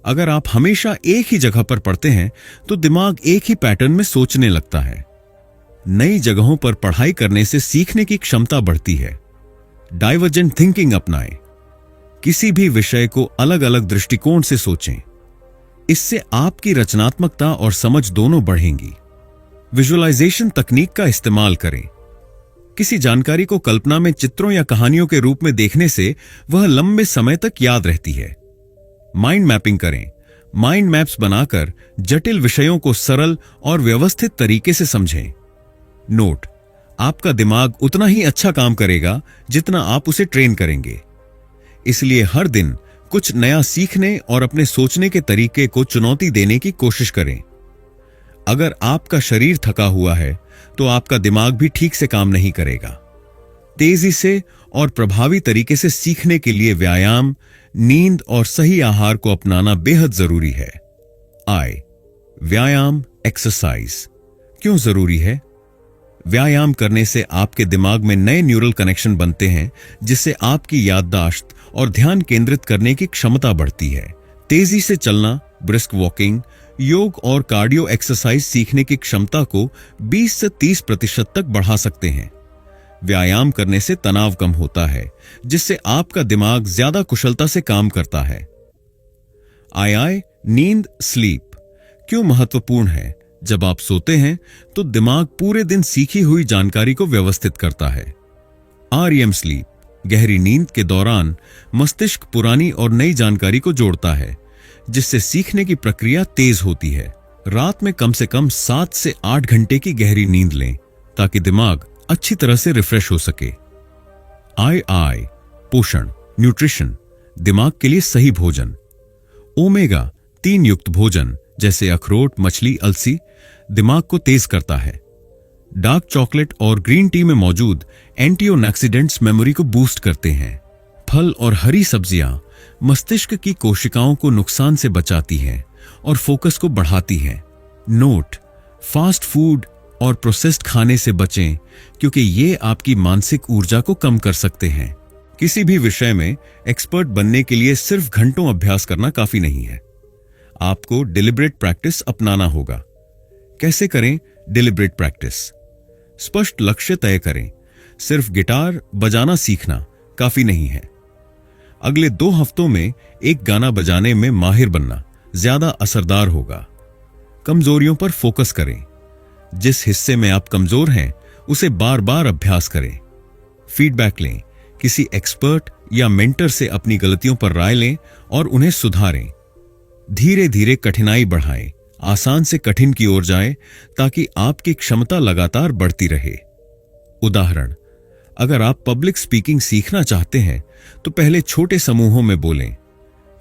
अगर आप हमेशा एक ही जगह पर पढ़ते हैं, तो दिमाग एक ही पैटर्न में सोचने लगता है। नई जगहों पर पढ़ाई करने से सीखने की क्षमता बढ़ती है। डाइवर्जेंट थिंकिंग अपनाएं। किसी भी विषय को अलग अलग दृष्टिकोण से सोचें। इससे आपकी रचनात्मकता और समझ दोनों बढ़ेंगी। विजुअलाइजेशन तकनीक का इस्तेमाल करें। किसी जानकारी को कल्पना में चित्रों या कहानियों के रूप में देखने से वह लंबे समय तक याद रहती है। माइंड मैपिंग करें। माइंड मैप्स बनाकर जटिल विषयों को सरल और व्यवस्थित तरीके से समझें। नोट: आपका दिमाग उतना ही अच्छा काम करेगा जितना आप उसे ट्रेन करेंगे। इसलिए हर दिन कुछ नया सीखने और अपने सोचने के तरीके को चुनौती देने की कोशिश करें। अगर आपका शरीर थका हुआ है, तो आपका दिमाग भी ठीक से काम नहीं करेगा। तेजी से और प्रभावी तरीके से सीखने के लिए व्यायाम, नींद और सही आहार को अपनाना बेहद जरूरी है। व्यायाम, एक्सरसाइज क्यों जरूरी है? व्यायाम करने से आपके दिमाग में नए न्यूरल कनेक्शन बनते हैं, जिससे आपकी याददाश्त और ध्यान केंद्रित करने की क्षमता बढ़ती है। तेजी से चलना, ब्रिस्क वॉकिंग, योग और कार्डियो एक्सरसाइज सीखने की क्षमता को 20 से 30% तक बढ़ा सकते हैं। व्यायाम करने से तनाव कम होता है, जिससे आपका दिमाग ज्यादा कुशलता से काम करता है। नींद, स्लीप क्यों महत्वपूर्ण है? जब आप सोते हैं, तो दिमाग पूरे दिन सीखी हुई जानकारी को व्यवस्थित करता है। REM स्लीप, गहरी नींद के दौरान मस्तिष्क पुरानी और नई जानकारी को जोड़ता है, जिससे सीखने की प्रक्रिया तेज होती है। रात में कम से कम 7 से 8 घंटे की गहरी नींद लें, ताकि दिमाग अच्छी तरह से रिफ्रेश हो सके। पोषण, न्यूट्रिशन, दिमाग के लिए सही भोजन। ओमेगा 3 युक्त भोजन जैसे अखरोट, मछली, अलसी दिमाग को तेज करता है। डार्क चॉकलेट और ग्रीन टी में मौजूद एंटीऑक्सीडेंट्स मेमोरी को बूस्ट करते हैं। फल और हरी सब्जियां मस्तिष्क की कोशिकाओं को नुकसान से बचाती हैं और फोकस को बढ़ाती हैं। नोट: फास्ट फूड और प्रोसेस्ड खाने से बचें, क्योंकि ये आपकी मानसिक ऊर्जा को कम कर सकते हैं। किसी भी विषय में एक्सपर्ट बनने के लिए सिर्फ घंटों अभ्यास करना काफी नहीं है। आपको डिलिब्रेट प्रैक्टिस अपनाना होगा। कैसे करें डिलिब्रेट प्रैक्टिस? स्पष्ट लक्ष्य तय करें। सिर्फ गिटार बजाना सीखना काफी नहीं है। अगले 2 हफ्तों में एक गाना बजाने में माहिर बनना ज्यादा असरदार होगा। कमजोरियों पर फोकस करें। जिस हिस्से में आप कमजोर हैं, उसे बार बार अभ्यास करें। फीडबैक लें। किसी एक्सपर्ट या मेंटर से अपनी गलतियों पर राय लें और उन्हें सुधारें। धीरे धीरे कठिनाई बढ़ाएं, आसान से कठिन की ओर जाएं, ताकि आपकी क्षमता लगातार बढ़ती रहे। उदाहरण: अगर आप पब्लिक स्पीकिंग सीखना चाहते हैं, तो पहले छोटे समूहों में बोलें,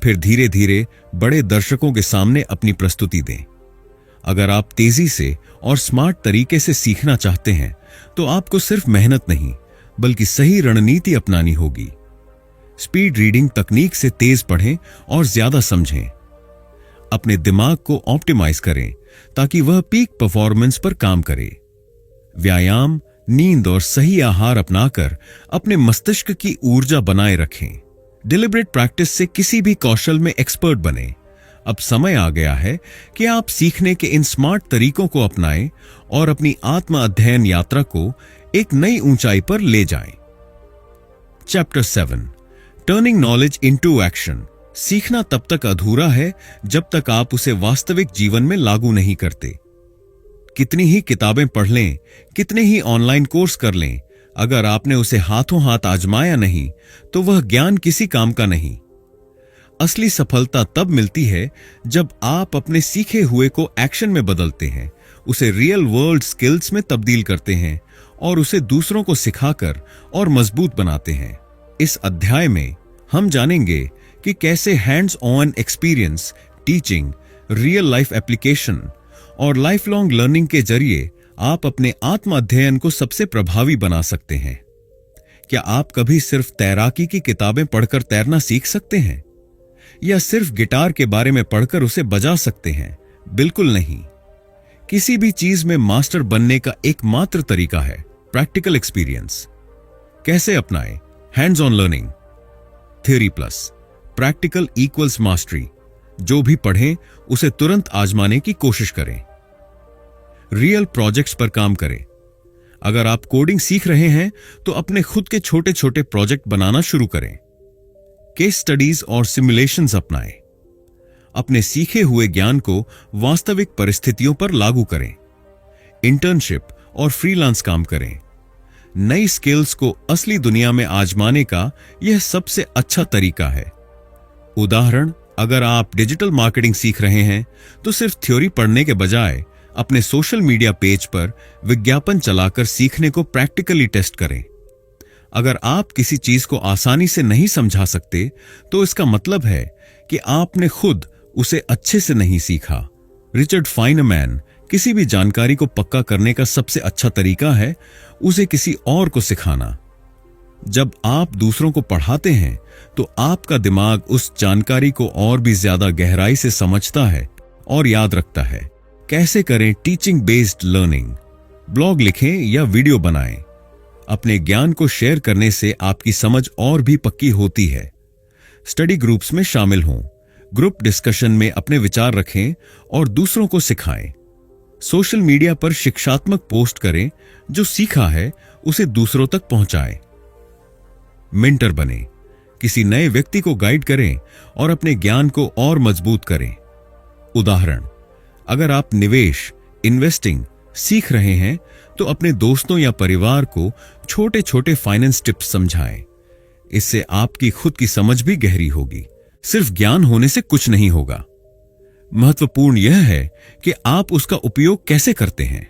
फिर धीरे धीरे बड़े दर्शकों के सामने अपनी प्रस्तुति दें। अगर आप तेजी से और स्मार्ट तरीके से सीखना चाहते हैं, तो आपको सिर्फ मेहनत नहीं, बल्कि सही रणनीति अपनानी होगी। स्पीड रीडिंग तकनीक से तेज पढ़ें और ज्यादा समझें। अपने दिमाग को ऑप्टिमाइज करें, ताकि वह पीक परफॉर्मेंस पर काम करे। व्यायाम, नींद और सही आहार अपनाकर अपने मस्तिष्क की ऊर्जा बनाए रखें। डिलिब्रेट प्रैक्टिस से किसी भी कौशल में एक्सपर्ट बने। अब समय आ गया है कि आप सीखने के इन स्मार्ट तरीकों को अपनाएं और अपनी आत्म अध्ययन यात्रा को एक नई ऊंचाई पर ले जाएं। Chapter 7, turning knowledge into action. सीखना तब तक अधूरा है जब तक आप उसे वास्तविक जीवन में लागू नहीं करते। कितनी ही किताबें पढ़ लें, कितने ही ऑनलाइन कोर्स कर लें, अगर आपने उसे हाथों हाथ आजमाया नहीं, तो वह ज्ञान किसी काम का नहीं। असली सफलता तब मिलती है जब आप अपने सीखे हुए को एक्शन में बदलते हैं, उसे रियल वर्ल्ड स्किल्स में तब्दील करते हैं और उसे दूसरों को सिखाकर और मजबूत बनाते हैं। इस अध्याय में हम जानेंगे कि कैसे hands on experience, teaching, real life application और लाइफ लॉन्ग लर्निंग के जरिए आप अपने आत्म अध्ययन को सबसे प्रभावी बना सकते हैं। क्या आप कभी सिर्फ तैराकी की किताबें पढ़कर तैरना सीख सकते हैं या सिर्फ गिटार के बारे में पढ़कर उसे बजा सकते हैं? बिल्कुल नहीं। किसी भी चीज में मास्टर बनने का एकमात्र तरीका है प्रैक्टिकल एक्सपीरियंस। कैसे अपनाएं? Hands on learning. Theory plus practical equals mastery. जो भी पढ़ें उसे तुरंत आजमाने की कोशिश करें। रियल प्रोजेक्ट्स पर काम करें। अगर आप कोडिंग सीख रहे हैं तो अपने खुद के छोटे छोटे प्रोजेक्ट बनाना शुरू करें। केस स्टडीज और सिमुलेशंस अपनाएं। अपने सीखे हुए ज्ञान को वास्तविक परिस्थितियों पर लागू करें। इंटर्नशिप और फ्रीलांस काम करें। नई स्किल्स को असली दुनिया में आजमाने का यह सबसे अच्छा तरीका है। उदाहरण, अगर आप डिजिटल मार्केटिंग सीख रहे हैं तो सिर्फ थ्योरी पढ़ने के बजाय अपने सोशल मीडिया पेज पर विज्ञापन चलाकर सीखने को प्रैक्टिकली टेस्ट करें। अगर आप किसी चीज को आसानी से नहीं समझा सकते तो इसका मतलब है कि आपने खुद उसे अच्छे से नहीं सीखा। रिचर्ड फाइनमैन, किसी भी जानकारी को पक्का करने का सबसे अच्छा तरीका है उसे किसी और को सिखाना। जब आप दूसरों को पढ़ाते हैं तो आपका दिमाग उस जानकारी को और भी ज्यादा गहराई से समझता है और याद रखता है। कैसे करें टीचिंग बेस्ड लर्निंग? ब्लॉग लिखें या वीडियो बनाएं। अपने ज्ञान को शेयर करने से आपकी समझ और भी पक्की होती है। स्टडी ग्रुप्स में शामिल हों। ग्रुप डिस्कशन में अपने विचार रखें और दूसरों को सिखाएं। सोशल मीडिया पर शिक्षात्मक पोस्ट करें। जो सीखा है उसे दूसरों तक पहुंचाएं। मेंटर बने। किसी नए व्यक्ति को गाइड करें और अपने ज्ञान को और मजबूत करें। उदाहरण, अगर आप निवेश, इन्वेस्टिंग सीख रहे हैं तो अपने दोस्तों या परिवार को छोटे छोटे फाइनेंस टिप्स समझाएं। इससे आपकी खुद की समझ भी गहरी होगी। सिर्फ ज्ञान होने से कुछ नहीं होगा। महत्वपूर्ण यह है कि आप उसका उपयोग कैसे करते हैं।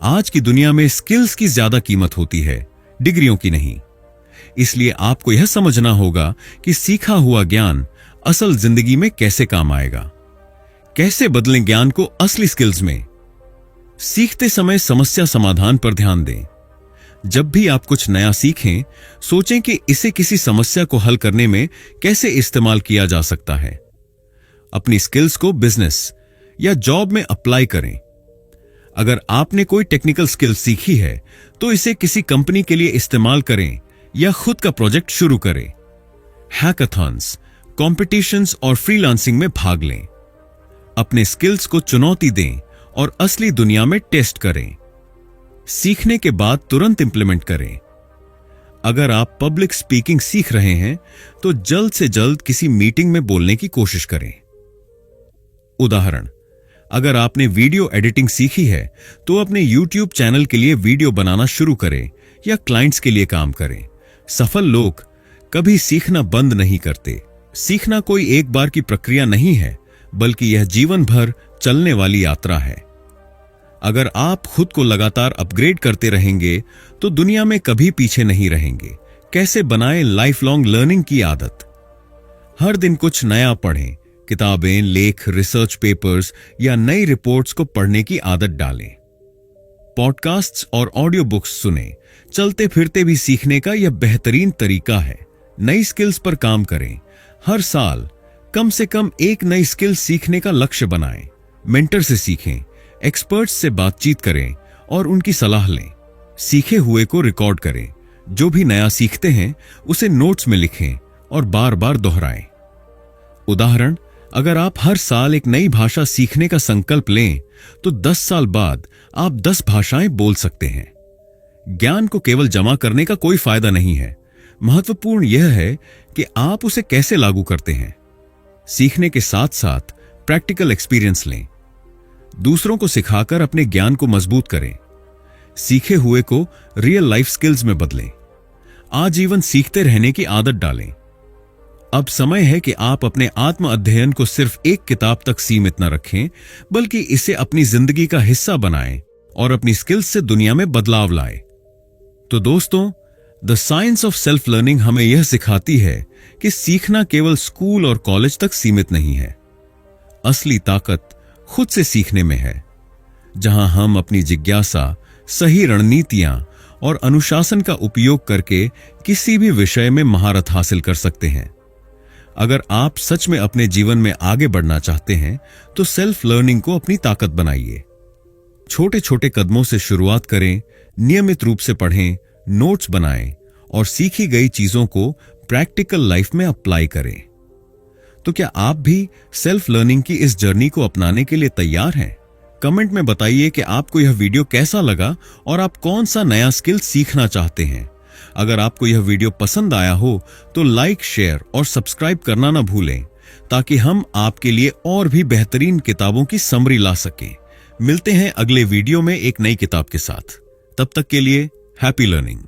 आज की दुनिया में स्किल्स की ज्यादा कीमत होती है, डिग्रियों की नहीं। इसलिए आपको यह समझना होगा कि सीखा हुआ ज्ञान असल जिंदगी में कैसे काम आएगा। कैसे बदलें ज्ञान को असली स्किल्स में? सीखते समय समस्या समाधान पर ध्यान दें। जब भी आप कुछ नया सीखें, सोचें कि इसे किसी समस्या को हल करने में कैसे इस्तेमाल किया जा सकता है। अपनी स्किल्स को बिजनेस या जॉब में अप्लाई करें। अगर आपने कोई टेक्निकल स्किल सीखी है तो इसे किसी कंपनी के लिए इस्तेमाल करें या खुद का प्रोजेक्ट शुरू करें। हैकाथॉन्स, कॉम्पिटिशंस और फ्रीलांसिंग में भाग लें। अपने स्किल्स को चुनौती दें और असली दुनिया में टेस्ट करें। सीखने के बाद तुरंत इंप्लीमेंट करें। अगर आप पब्लिक स्पीकिंग सीख रहे हैं तो जल्द से जल्द किसी मीटिंग में बोलने की कोशिश करें। उदाहरण, अगर आपने वीडियो एडिटिंग सीखी है तो अपने YouTube चैनल के लिए वीडियो बनाना शुरू करें या क्लाइंट्स के लिए काम करें। सफल लोग कभी सीखना बंद नहीं करते। सीखना कोई एक बार की प्रक्रिया नहीं है, बल्कि यह जीवन भर चलने वाली यात्रा है। अगर आप खुद को लगातार अपग्रेड करते रहेंगे तो दुनिया में कभी पीछे नहीं रहेंगे। कैसे बनाएं लाइफ लॉन्ग लर्निंग की आदत? हर दिन कुछ नया पढ़ें। किताबें, लेख, रिसर्च पेपर्स या नई रिपोर्ट्स को पढ़ने की आदत डालें। पॉडकास्ट्स और ऑडियो बुक्स सुनें। चलते फिरते भी सीखने का यह बेहतरीन तरीका है। नई स्किल्स पर काम करें। हर साल कम से कम एक नई स्किल सीखने का लक्ष्य बनाएं। मेंटर से सीखें, एक्सपर्ट्स से बातचीत करें और उनकी सलाह लें। सीखे हुए को रिकॉर्ड करें। जो भी नया सीखते हैं उसे नोट्स में लिखें और बार बार दोहराएं। उदाहरण, अगर आप हर साल एक नई भाषा सीखने का संकल्प लें तो 10 साल बाद आप 10 भाषाएं बोल सकते हैं। ज्ञान को केवल जमा करने का कोई फायदा नहीं है। महत्वपूर्ण यह है कि आप उसे कैसे लागू करते हैं। सीखने के साथ साथ प्रैक्टिकल एक्सपीरियंस लें। दूसरों को सिखाकर अपने ज्ञान को मजबूत करें। सीखे हुए को रियल लाइफ स्किल्स में बदलें। आजीवन सीखते रहने की आदत डालें। अब समय है कि आप अपने आत्म अध्ययन को सिर्फ एक किताब तक सीमित न रखें, बल्कि इसे अपनी जिंदगी का हिस्सा बनाएं और अपनी स्किल्स से दुनिया में बदलाव लाएं। तो दोस्तों, the science of self learning हमें यह सिखाती है कि सीखना केवल स्कूल और कॉलेज तक सीमित नहीं है। असली ताकत खुद से सीखने में है, जहां हम अपनी जिज्ञासा, सही रणनीतियां और अनुशासन का उपयोग करके किसी भी विषय में महारत हासिल कर सकते हैं। अगर आप सच में अपने जीवन में आगे बढ़ना चाहते हैं तो सेल्फ लर्निंग को अपनी ताकत बनाइए। छोटे छोटे कदमों से शुरुआत करें, नियमित रूप से पढ़ें, नोट्स बनाएं और सीखी गई चीजों को प्रैक्टिकल लाइफ में अप्लाई करें। तो क्या आप भी सेल्फ लर्निंग की इस जर्नी को अपनाने के लिए तैयार हैं? कमेंट में बताइए कि आपको यह वीडियो कैसा लगा और आप कौन सा नया स्किल सीखना चाहते हैं। अगर आपको यह वीडियो पसंद आया हो तो लाइक, शेयर और सब्सक्राइब करना ना भूलें, ताकि हम आपके लिए और भी बेहतरीन किताबों की समरी ला सकें। मिलते हैं अगले वीडियो में एक नई किताब के साथ। तब तक के लिए हैप्पी लर्निंग।